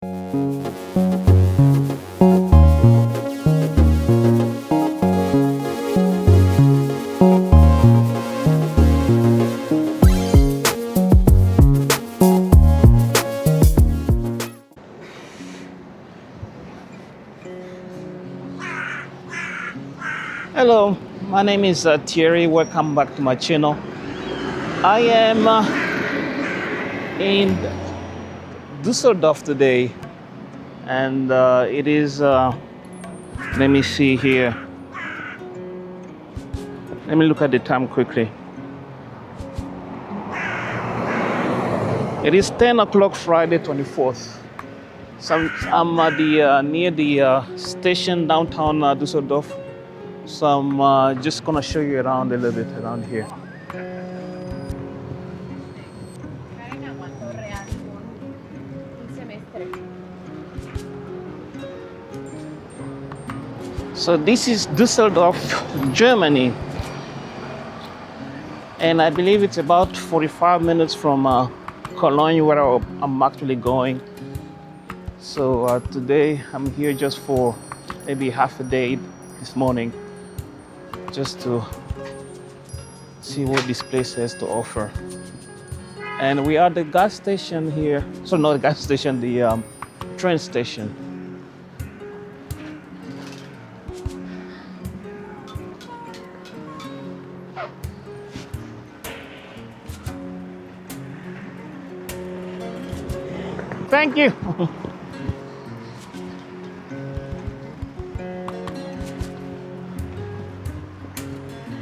Hello, my name is Thierry. Welcome back to my channel. I am in Düsseldorf today, and it is, let me see here. Let me look at the time quickly. It is 10 o'clock Friday 24th. So I'm at the, near the station downtown Düsseldorf. So I'm just gonna show you around a little bit around here. So this is Düsseldorf, Germany. And I believe it's about 45 minutes from Cologne, where I'm actually going. So today I'm here just for maybe half a day this morning, just to see what this place has to offer. And we are at the gas station here. So not the gas station, the train station. Thank you.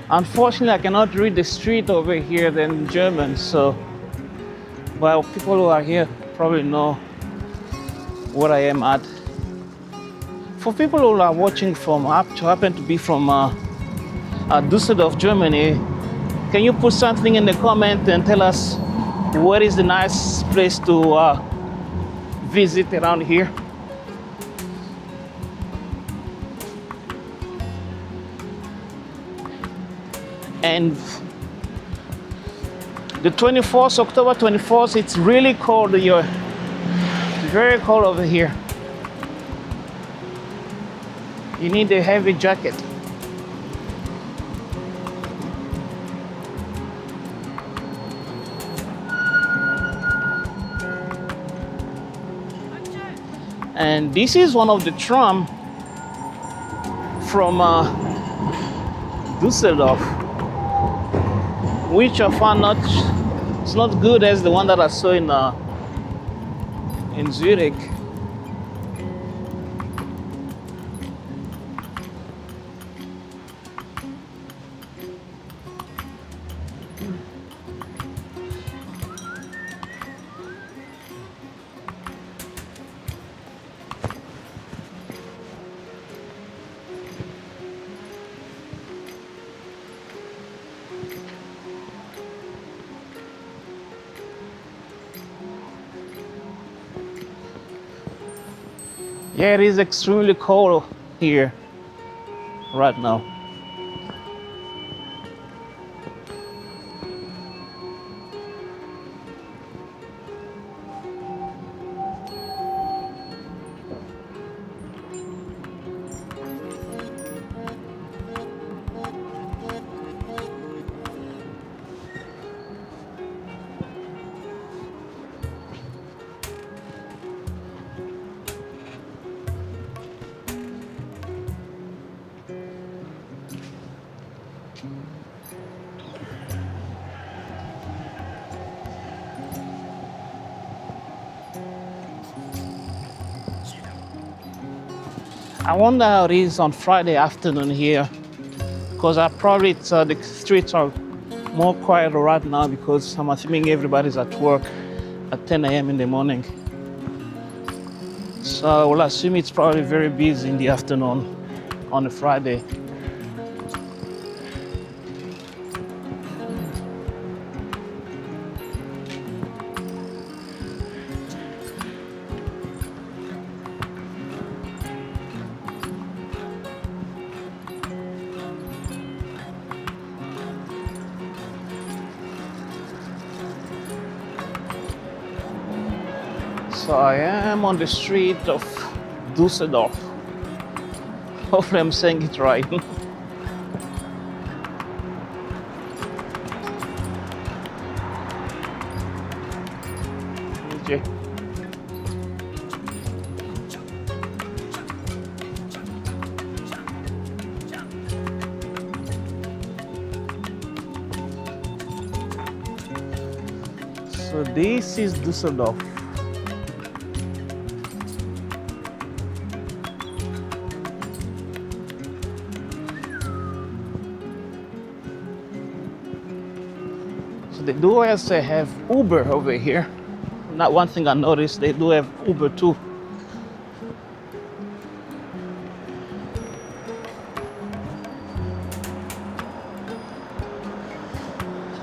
Unfortunately, I cannot read the street over here in German, so well, people who are here probably know where I am at. For people who are watching from happen to be from Düsseldorf, Germany, can you put something in the comment and tell us where is the nice place to visit around here? And the 24th, October 24th, it's really cold here. Very cold over here. You need a heavy jacket. And this is one of the tram from Düsseldorf, which I found it's not good as the one that I saw in Zurich. Yeah, it is extremely cold here right now. I wonder how it is on Friday afternoon here, because the streets are more quiet right now because I'm assuming everybody's at work at 10 a.m. in the morning. So I will assume it's probably very busy in the afternoon on a Friday. So I am on the street of Düsseldorf. Hopefully I'm saying it right. Okay. So this is Düsseldorf. So they do also have Uber over here. Not one thing I noticed, they do have Uber too.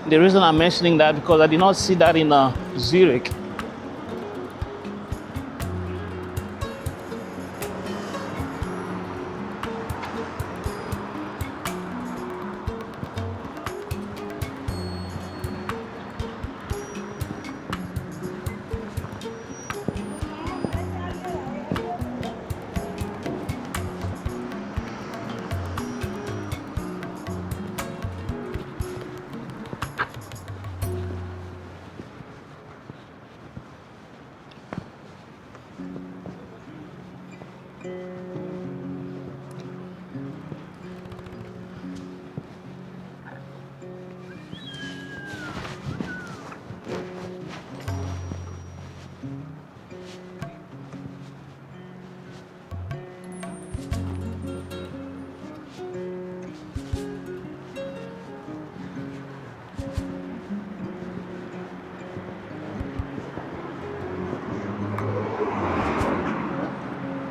The reason I'm mentioning that because I did not see that in Zurich.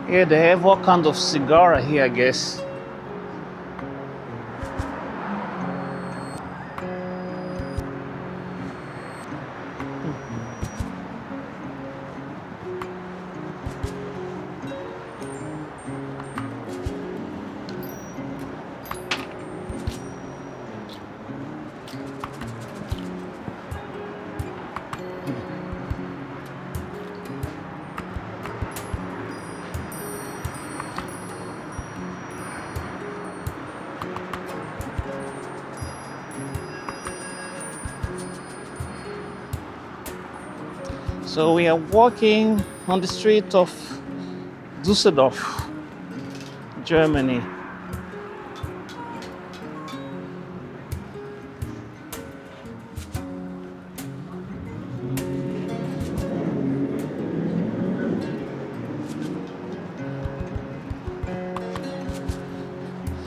Yeah, they have all kinds of cigar here, I guess. So we are walking on the street of Düsseldorf, Germany.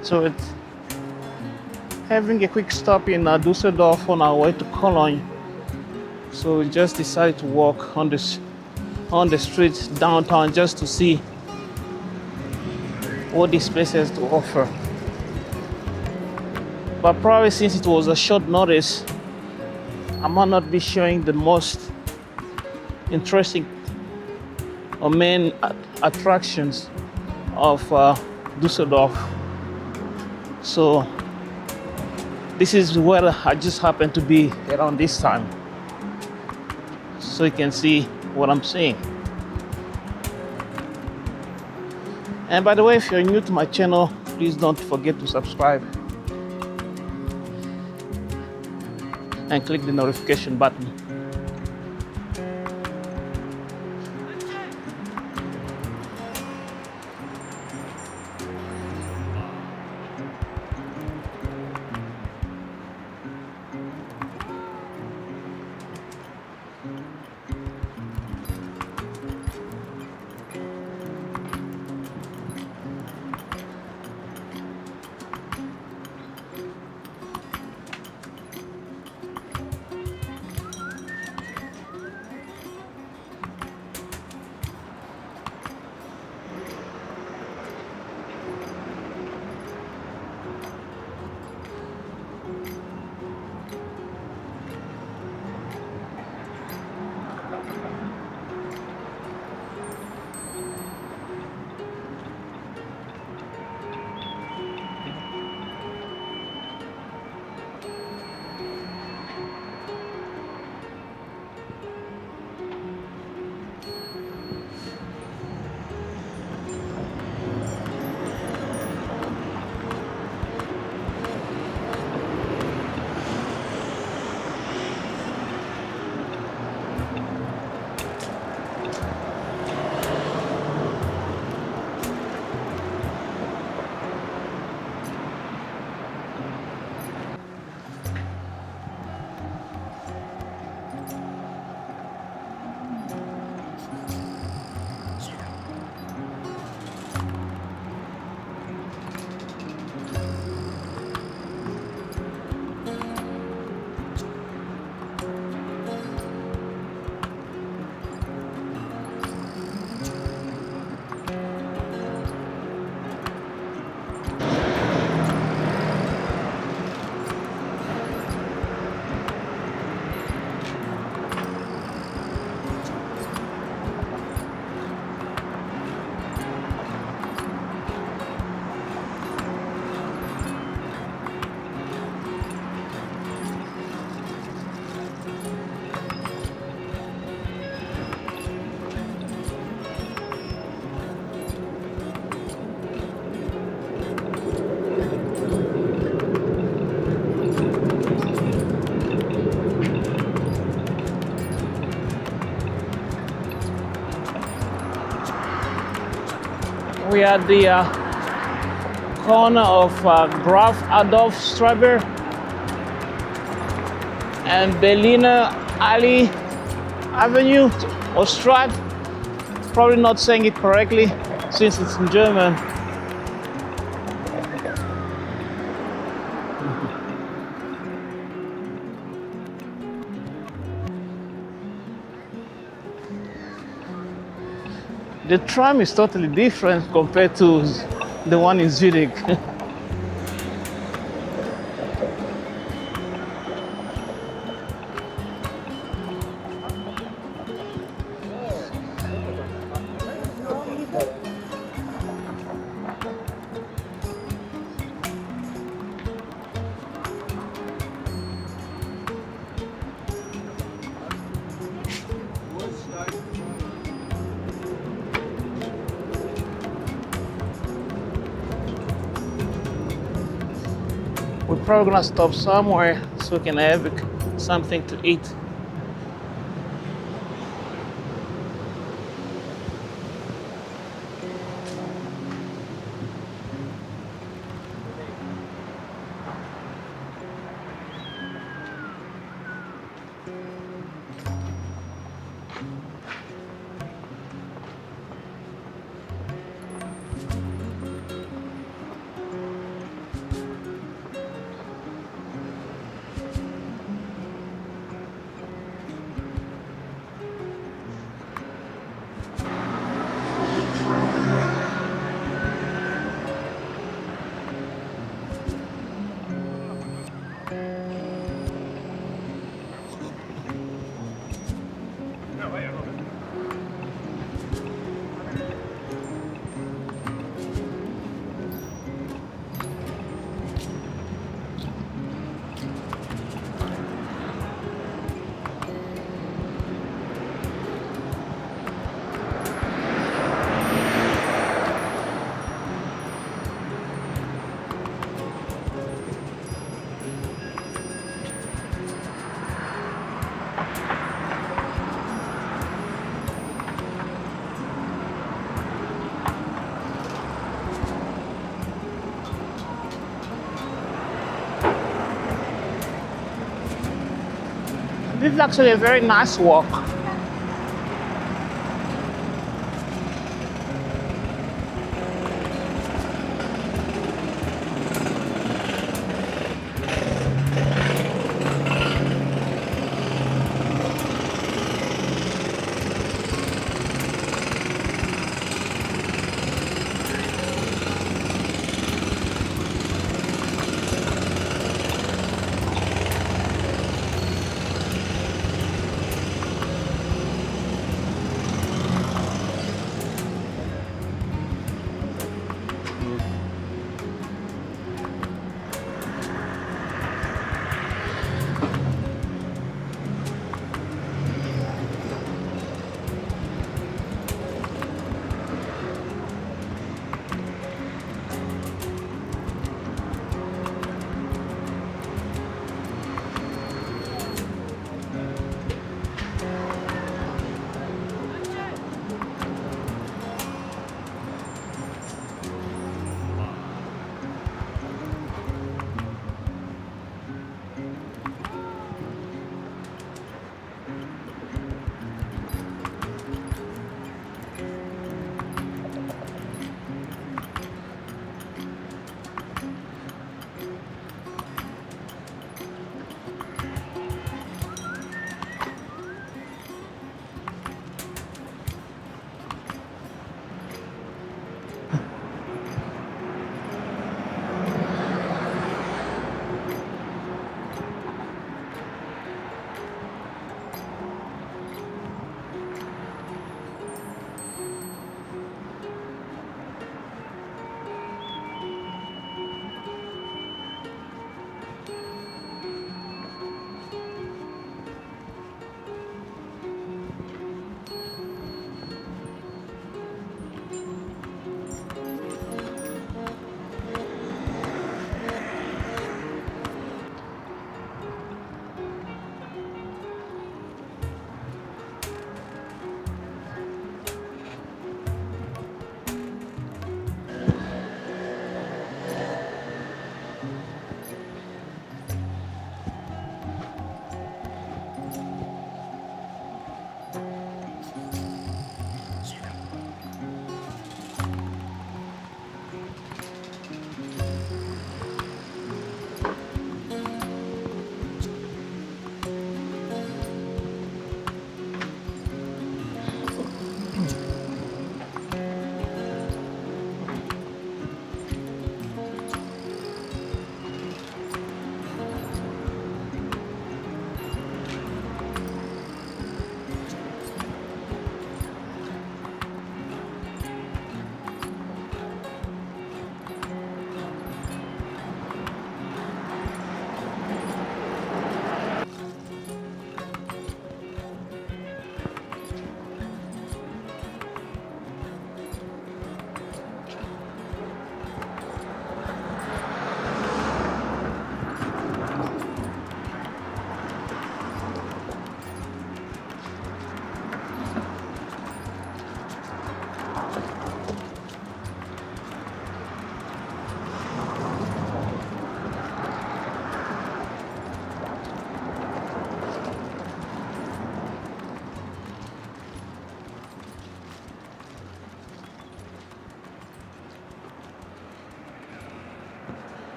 So it's having a quick stop in Düsseldorf on our way to Cologne. So we just decided to walk on the street downtown just to see what this place has to offer. But probably since it was a short notice, I might not be showing the most interesting or main attractions of Düsseldorf. So this is where I just happened to be around this time, so you can see what I'm saying. And by the way, if you're new to my channel, please don't forget to subscribe and click the notification button. We are at the corner of Graf Adolf Straber and Berliner Allee Avenue or Strat. Probably not saying it correctly since it's in German. The tram is totally different compared to the one in Zurich. We're probably gonna stop somewhere so we can have something to eat. This is actually a very nice walk.